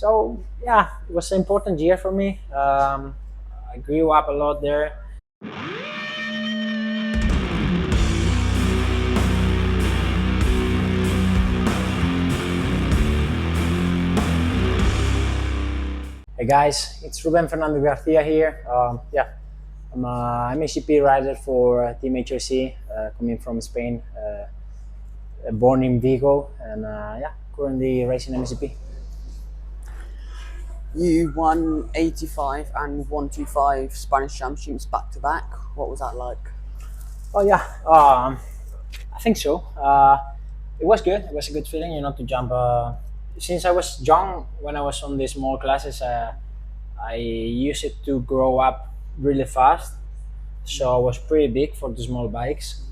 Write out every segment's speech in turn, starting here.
So yeah, it was an important year for me. I grew up a lot there. Hey guys, it's Ruben Fernandez here. Yeah, I'm a MXGP rider for Team HRC, coming from Spain, born in Vigo, and yeah, currently racing MXGP. You won 85 and 125 Spanish Championships back to back. What was that like? Oh yeah, I think so. It was good. It was a good feeling, to jump. Since I was young, when I was on the small classes, I used it to grow up really fast. So I was pretty big for the small bikes.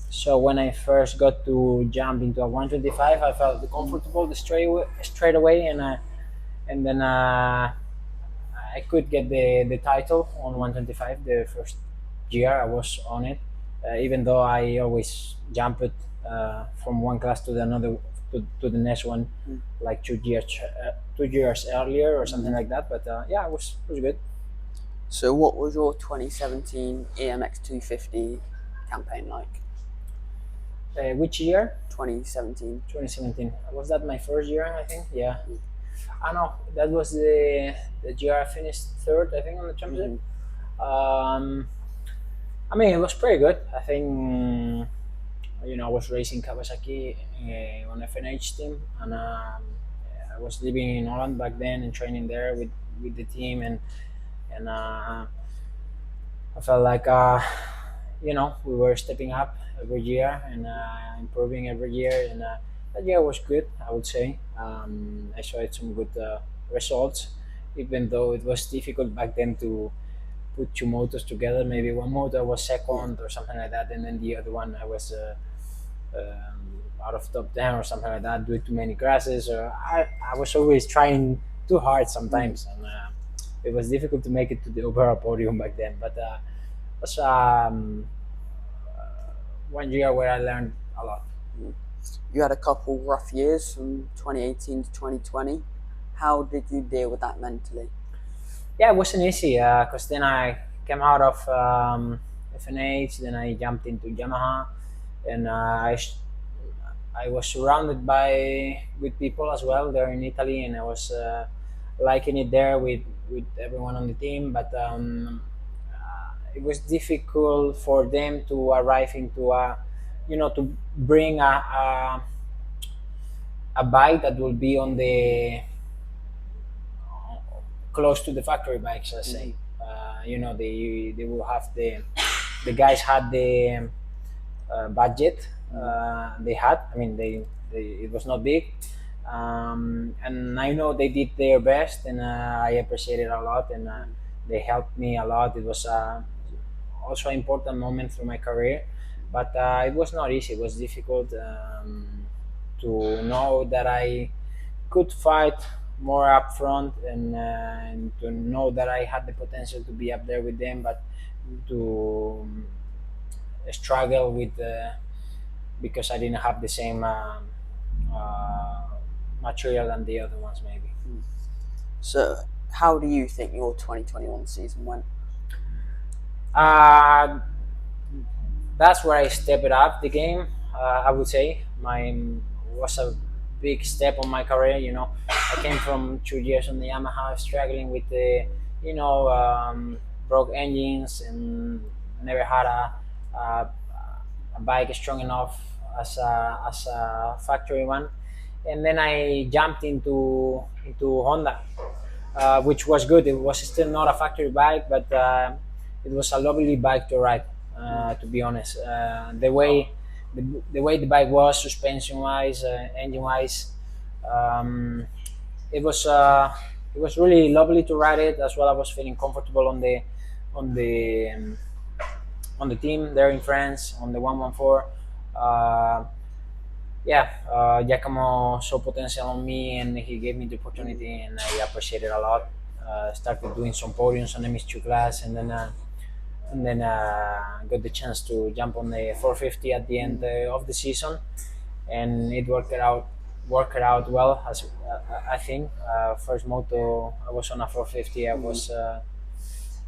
So when I first got to jump into a 125, I felt comfortable straight away, and then I could get the title on 125 the first year I was on it. Even though I always jumped from one class to the another to the next one, like 2 years earlier or something like that. But yeah, it was good. So, what was your 2017 EMX 250 campaign like? Which year? 2017. 2017. Was that my first year? I think. Yeah. I know that was the year I finished third. I think on the championship. Um, I mean, it was pretty good. I think I was racing Kawasaki on FNH team, and I was living in Holland back then and training there with the team, and I felt like we were stepping up every year and improving every year, and that year was good. I would say I showed some good results, even though it was difficult back then to put two motors together. Maybe one motor was second or something like that, and then the other one I was out of top 10 or something like that, due to many crashes. Or I was always trying too hard sometimes, and it was difficult to make it to the overall podium back then. But it was one year where I learned a lot. You had a couple rough years from 2018 to 2020. How did you deal with that mentally? Yeah, it wasn't easy because then I came out of FNH, then I jumped into Yamaha, and I was surrounded by good people as well there in Italy, and I was liking it there with everyone on the team. But it was difficult for them to arrive into to bring a bike that will be on the close to the factory bikes, let's say. They will have the guys had the budget they had. I mean, it was not big, and I know they did their best, and I appreciate it a lot, and they helped me a lot. It was also an important moment through my career, but it was not easy. It was difficult to know that I could fight more up front, and to know that I had the potential to be up there with them, but to struggle with because I didn't have the same uh, material than the other ones, maybe. So, how do you think your 2021 season went? Uh, that's where I stepped up the game. I would say mine was a big step on my career. I came from 2 years on the Yamaha, struggling with the broke engines, and never had a, a bike strong enough as a factory one. And then I jumped into Honda, which was good. It was still not a factory bike, but it was a lovely bike to ride. To be honest, the way the bike was, suspension wise, engine wise, um, it was uh, it was really lovely to ride it as well. I was feeling comfortable on the um, on the team there in France on the 114. Uh, yeah, Giacomo saw potential on me, and he gave me the opportunity, and I appreciate it a lot. Started doing some podiums on MX2 class, and then got the chance to jump on the 450 at the end of the season, and it worked out worked it out well. As I think first moto I was on a 450. I Mm, was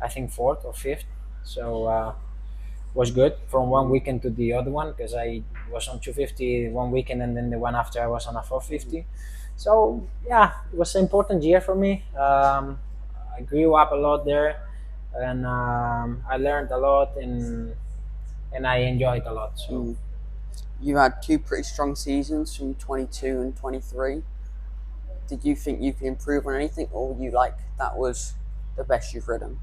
I think fourth or fifth. So was good from one mm, weekend to the other one because I was on 250 one weekend and then the one after I was on a mm, 450. So yeah, it was an important year for me. I grew up a lot there, and I learned a lot, and I enjoyed a lot. So mm. You had two pretty strong seasons from 22 and 23. Did you think you could improve on anything, or were you like that was the best you've ridden?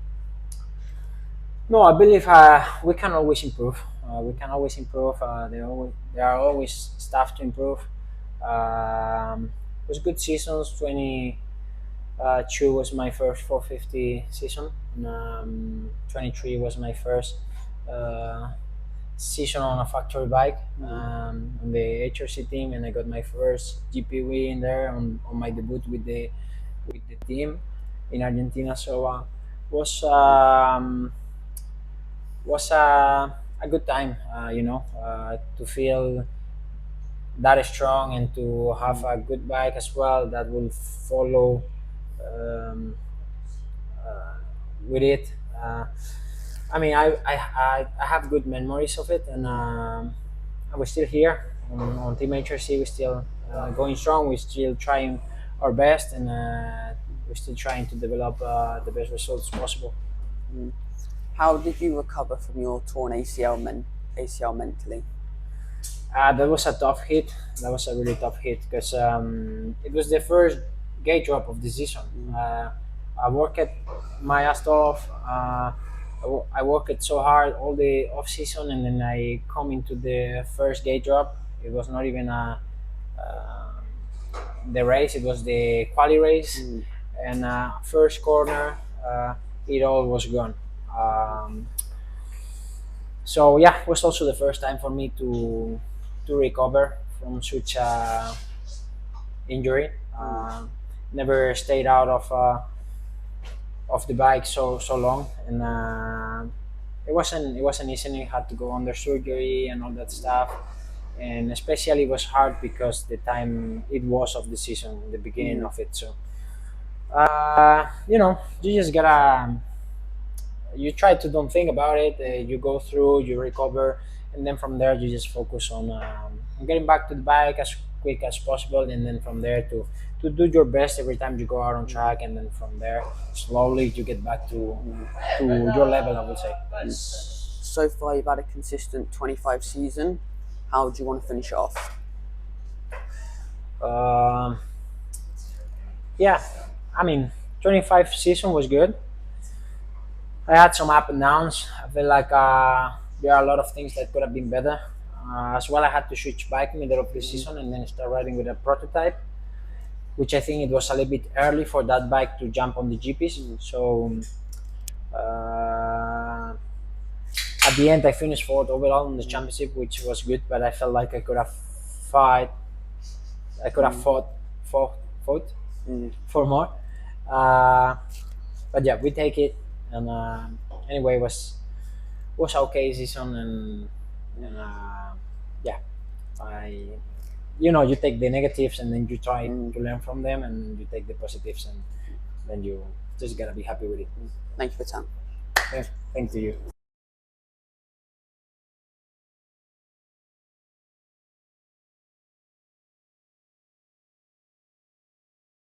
no, I believe we can always improve. We can always improve. There are always stuff to improve. It was good seasons. 22 was my first 450 season. And, 23 was my first uh, season on a factory bike Mm, on the HRC team, and I got my first GP win there on my debut with the team in Argentina. So was um, was a good time, to feel that strong and to have mm, a good bike as well that will follow um, uh, with it. I mean, I have good memories of it, and mm, we're still here on Team HRC. We're still going strong. We're still trying our best, and we're still trying to develop the best results possible. mm. How did you recover from your torn ACL mentally? That was a tough hit. That was a really tough hit because it was the first gate drop of the season. Mm, I worked my ass off. I worked so hard all the off season, and then I come into the first gate drop. It was not even the race; it was the quali race, mm, and first corner, it all was gone. Um, so yeah, it was also the first time for me to recover from such a injury. mm, Never stayed out of the bike so long, and it wasn't easy. I had to go under surgery and all that stuff, and especially it was hard because the time it was of the season, the beginning mm, of it. So you just gotta you try to don't think about it. You go through, you recover, and then from there you just focus on getting back to the bike as quick as possible, and then from there to do your best every time you go out on mm, track, and then from there slowly you get back mm, to your level, I would say. mm. So far, you've had a consistent 25 season. How do you want to finish it off? Um, yeah, I mean, 25 season was good. I had some up and downs. I feel like there are a lot of things that could have been better. As well, I had to switch bike middle of the Mm, season and then start riding with a prototype, which I think it was a little bit early for that bike to jump on the GPs. mm, So uh, at the end, I finished fourth overall in the mm, championship, which was good. But I felt like fight, I could have mm, fought, fought mm, for more. Uh, but yeah, we take it. And anyway, was okay season, and yeah, I you take the negatives and then you try mm, to learn from them, and you take the positives, and then you just gotta be happy with it. mm. Thank you for your time. Yeah, thank you.